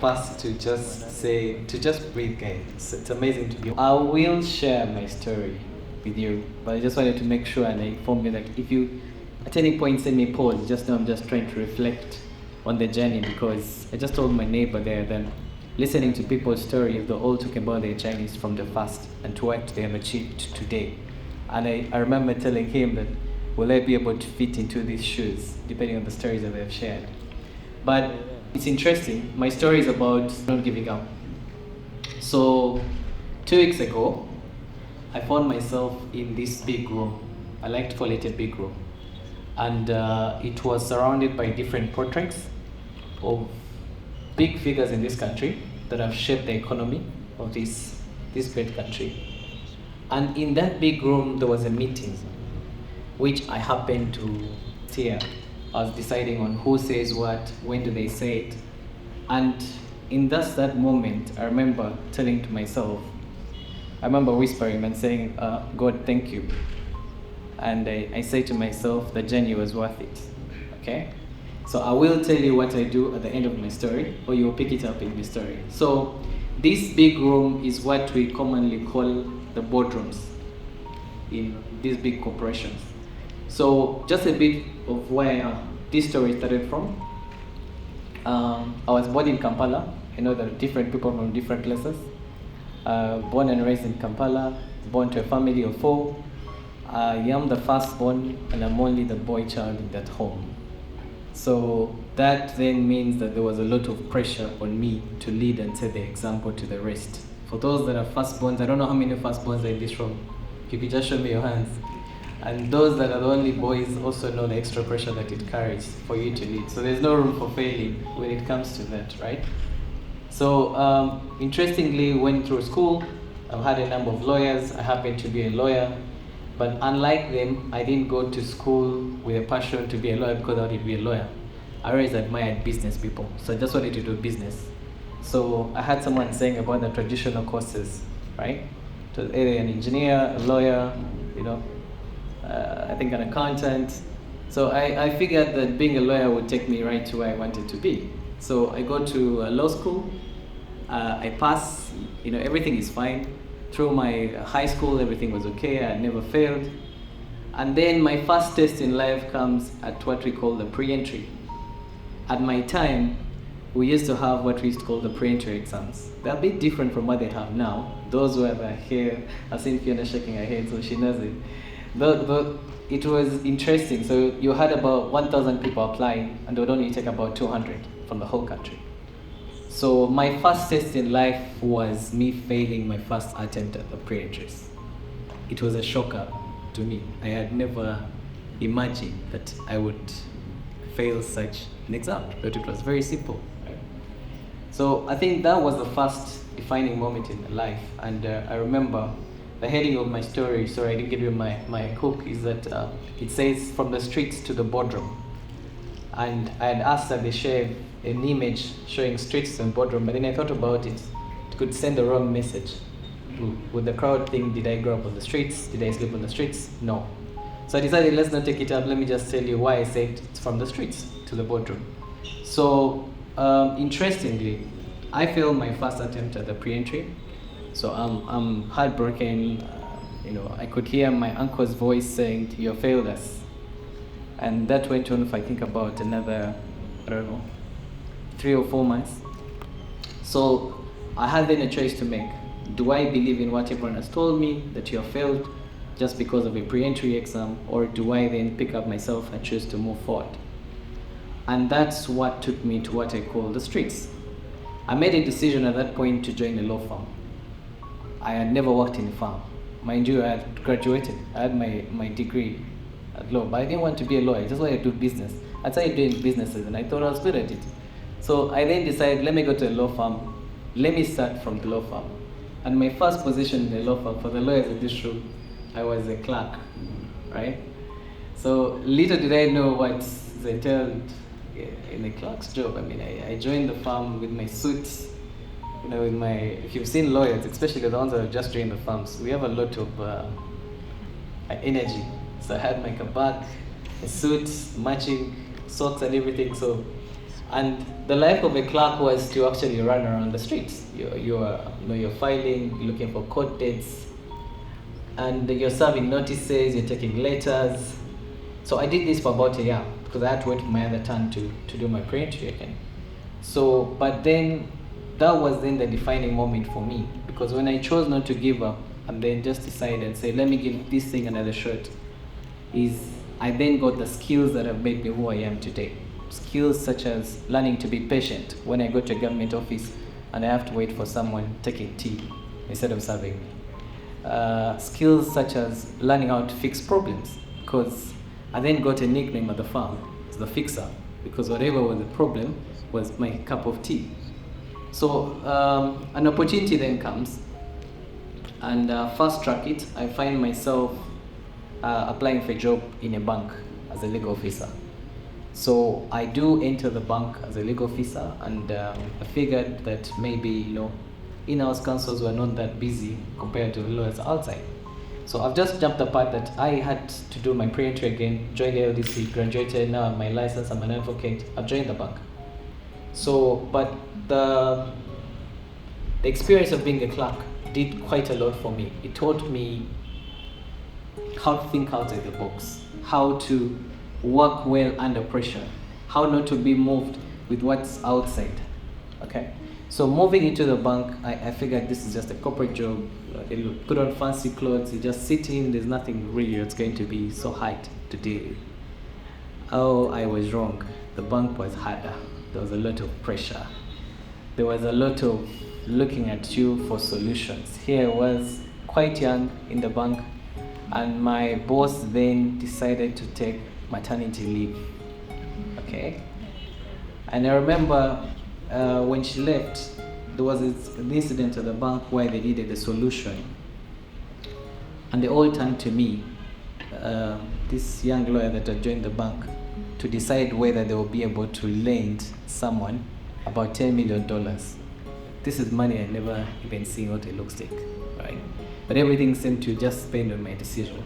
first to just breathe, guys. It's amazing to be. I will share my story with you, but I just wanted to make sure and inform you that if you at any point send me pause, just know I'm just trying to reflect on the journey, because I just told my neighbor there that listening to people's stories, they're all talking about their journeys from the past and to what they have achieved today. And I remember telling him that, will I be able to fit into these shoes, depending on the stories that they've shared. But it's interesting, my story is about not giving up. So 2 weeks ago, I found myself in this big room. I like to call it a big room. And it was surrounded by different portraits of big figures in this country that have shaped the economy of this great country. And in that big room, there was a meeting, which I happened to steer. I was deciding on who says what, when do they say it. And in that moment, I remember telling to myself, I remember whispering and saying, God, thank you. And I say to myself, the journey was worth it, okay? So I will tell you what I do at the end of my story, or you will pick it up in my story. So this big room is what we commonly call the boardrooms in these big corporations. So just a bit of where this story started from. I was born in Kampala. I know there are different people from different places. Born and raised in Kampala, born to a family of 4. I am the firstborn, and I'm only the boy child in that home. So that then means that there was a lot of pressure on me to lead and set the example to the rest. For those that are firstborns, I don't know how many firstborns are in this room. If you could just show me your hands. And those that are the only boys also know the extra pressure that it carries for you to lead. So there's no room for failing when it comes to that, right? So interestingly, went through school. I've had a number of lawyers. I happen to be a lawyer. But unlike them, I didn't go to school with a passion to be a lawyer because I wanted to be a lawyer. I always admired business people, so I just wanted to do business. So I had someone saying about the traditional courses, right? So either an engineer, a lawyer, I think an accountant. So I figured that being a lawyer would take me right to where I wanted to be. So I go to law school, I pass, everything is fine. Through my high school, everything was okay, I never failed. And then my first test in life comes at what we call the pre-entry. At my time, we used to have what we used to call the pre-entry exams. They're a bit different from what they have now. Those who are here, I've seen Fiona shaking her head, so she knows it. But it was interesting. So you had about 1,000 people applying, and they would only take about 200 from the whole country. So my first test in life was me failing my first attempt at the pre-entries. It was a shocker to me. I had never imagined that I would fail such an exam, but it was very simple. Right? So I think that was the first defining moment in my life. And I remember the heading of my story, sorry I didn't give you my hook, is that it says from the streets to the boardroom. And I had asked that they share an image showing streets and boardroom, but then I thought about it. It could send the wrong message. Would the crowd think, did I grow up on the streets? Did I sleep on the streets? No. So I decided, let's not take it up. Let me just tell you why I said it's from the streets to the boardroom. So interestingly, I failed my first attempt at the pre-entry. So I'm heartbroken. I could hear my uncle's voice saying, "You failed us." And that went on, if I think about another, 3 or 4 months. So I had then a choice to make. Do I believe in what everyone has told me, that you have failed just because of a pre-entry exam, or do I then pick up myself and choose to move forward? And that's what took me to what I call the streets. I made a decision at that point to join a law firm. I had never worked in a firm. Mind you, I had graduated. I had my degree at law, but I didn't want to be a lawyer. I just wanted to do business. I started doing businesses, and I thought I was good at it. So I then decided, let me go to a law firm. Let me start from the law firm. And my first position in the law firm, for the lawyers in this room, I was a clerk, right? So little did I know what's entailed in a clerk's job. I mean, I joined the firm with my suits, if you've seen lawyers, especially the ones that have just joined the firms, we have a lot of energy. So I had my kabak, a suit, matching socks and everything. So And the life of a clerk was to actually run around the streets. You're filing, you're looking for court dates, and you're serving notices, you're taking letters. So I did this for about a year because I had to wait for my other turn to do my pre-entry again. So, but then that was then the defining moment for me, because when I chose not to give up and then just decided and say, let me give this thing another shot, is I then got the skills that have made me who I am today. Skills such as learning to be patient when I go to a government office and I have to wait for someone taking tea instead of serving me. Skills such as learning how to fix problems, because I then got a nickname at the firm, as the fixer, because whatever was the problem was my cup of tea. So an opportunity then comes, and fast track it. I find myself applying for a job in a bank as a legal officer. So I do enter the bank as a legal officer, and I figured that maybe in-house counsels were not that busy compared to the lawyers outside. So I've just jumped the part that I had to do my pre-entry again, joined the LDC, graduated, now I'm my license, I'm an advocate, I've joined the bank. So, but the experience of being a clerk did quite a lot for me. It taught me how to think outside the box, how to work well under pressure, how not to be moved with what's outside. Okay, so moving into the bank, I figured this is just a corporate job. You put on fancy clothes, you just sit in, there's nothing really that's going to be so hard to deal with. Oh, I was wrong. The bank was harder. There was a lot of pressure. There was a lot of looking at you for solutions. Here I was quite young in the bank, and my boss then decided to take maternity leave. Okay, and I remember when she left, there was an incident at the bank where they needed a solution, and they all turned to me, this young lawyer that had joined the bank, to decide whether they will be able to lend someone about $10 million. This is money I never even seen what it looks like, right? But everything seemed to just depend on my decision.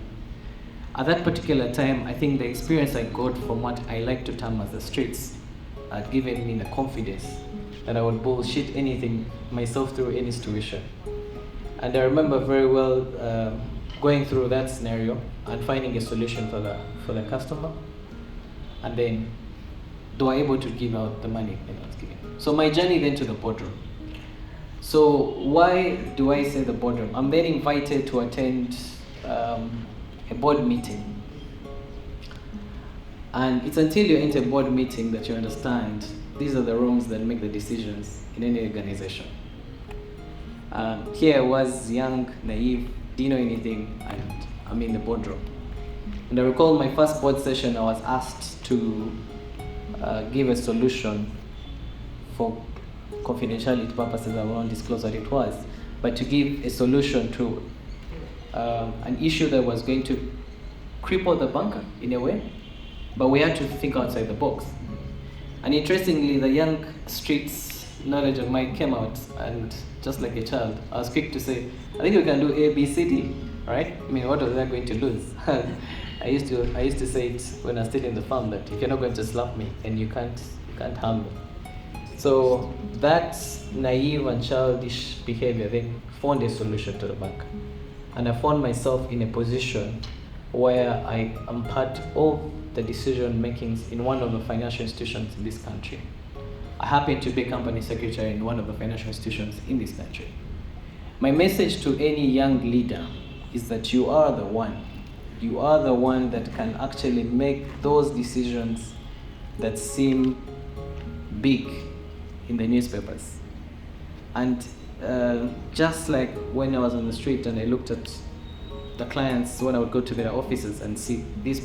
At that particular time, I think the experience I got from what I like to term as the streets had given me the confidence that I would bullshit anything myself through any situation. And I remember very well going through that scenario and finding a solution for the customer, and then they were able to give out the money that I was giving. So my journey then to the boardroom. So why do I say the boardroom? I'm then invited to attend a board meeting. And it's until you enter a board meeting that you understand these are the rooms that make the decisions in any organization. Here I was young, naive, didn't know anything, and I'm in the boardroom. And I recall my first board session, I was asked to give a solution for confidentiality purposes. I won't disclose what it was, but to give a solution to an issue that was going to cripple the banker in a way, but we had to think outside the box. And interestingly, the young streets knowledge of mine came out, and just like a child, I was quick to say, I think we can do A, B, C, D, right? I mean, what was I going to lose? I used to say it when I was still in the farm, that if you're not going to slap me, and you can't harm me. So that naive and childish behavior then found a solution to the bank. And I found myself in a position where I am part of the decision makings in one of the financial institutions in this country. I happen to be company secretary in one of the financial institutions in this country. My message to any young leader is that you are the one. You are the one that can actually make those decisions that seem big in the newspapers. And just like when I was on the street and I looked at the clients when I would go to their offices and see these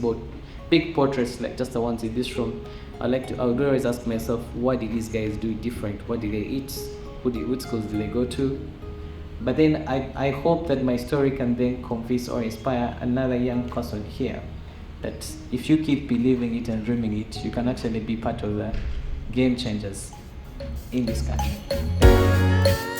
big portraits like just the ones in this room, I would always ask myself, what did these guys do different? What did they eat? Which schools did they go to? But then I hope that my story can then convince or inspire another young person here that if you keep believing it and dreaming it, you can actually be part of the game changers in this country.